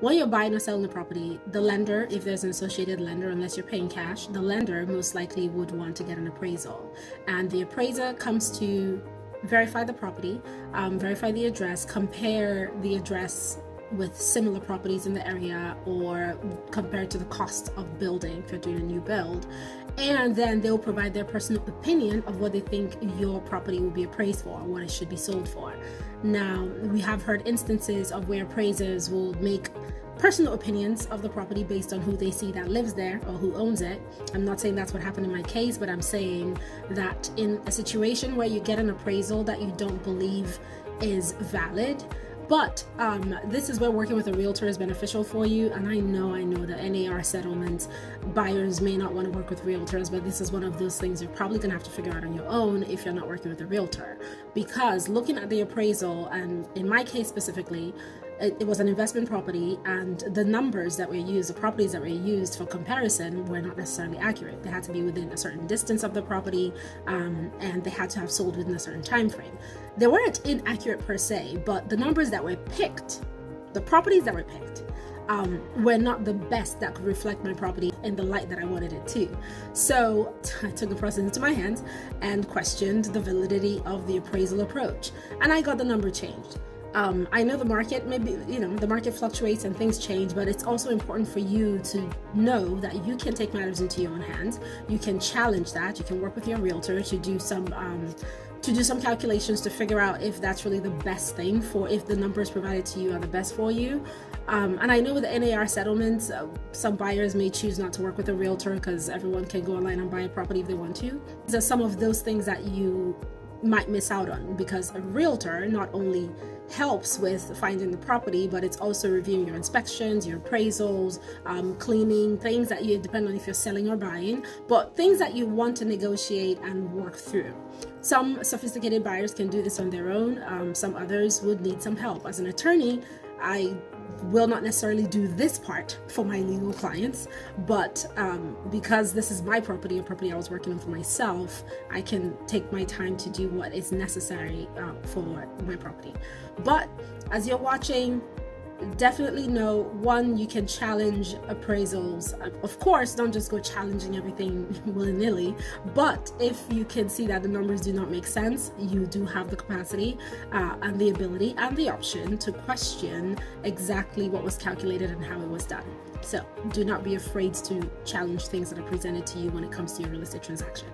When you're buying or selling a property, the lender, if there's an associated lender, unless you're paying cash, the lender most likely would want to get an appraisal. And the appraiser comes to verify the property, verify the address, compare the address with similar properties in the area, or compared to the cost of building if you're doing a new build. And then they'll provide their personal opinion of what they think your property will be appraised for, what it should be sold for. Now, we have heard instances of where appraisers will make personal opinions of the property based on who they see that lives there or who owns it. I'm not saying that's what happened in my case, but I'm saying that in a situation where you get an appraisal that you don't believe is valid, but this is where working with a realtor is beneficial for you. And I know that NAR settlements, buyers may not want to work with realtors, but this is one of those things you're probably going to have to figure out on your own if you're not working with a realtor. Because looking at the appraisal, and in my case specifically, it was an investment property, and the numbers that were used, the properties that were used for comparison, were not necessarily accurate. They had to be within a certain distance of the property, and they had to have sold within a certain time frame. They weren't inaccurate per se, but the numbers that were picked, the properties that were picked, were not the best that could reflect my property in the light that I wanted it to. So I took the process into my hands and questioned the validity of the appraisal approach, and I got the number changed. I know the market, maybe, the market fluctuates and things change, but it's also important for you to know that you can take matters into your own hands. You can challenge that. You can work with your realtor to do some calculations to figure out if that's really the best thing for, if the numbers provided to you are the best for you. And I know with the NAR settlements, some buyers may choose not to work with a realtor because everyone can go online and buy a property if they want to. These are some of those things that you might miss out on, because a realtor not only helps with finding the property, but it's also reviewing your inspections, your appraisals, cleaning, things that you depend on if you're selling or buying, but things that you want to negotiate and work through. Some sophisticated buyers can do this on their own. Some others would need some help. As an attorney, I will not necessarily do this part for my legal clients, but because this is my property, a property I was working on for myself, I can take my time to do what is necessary for my property. But as you're watching, definitely know, one, you can challenge appraisals. Of course, don't just go challenging everything willy-nilly, but if you can see that the numbers do not make sense, you do have the capacity and the ability and the option to question exactly what was calculated and how it was done. So do not be afraid to challenge things that are presented to you when it comes to your real estate transaction.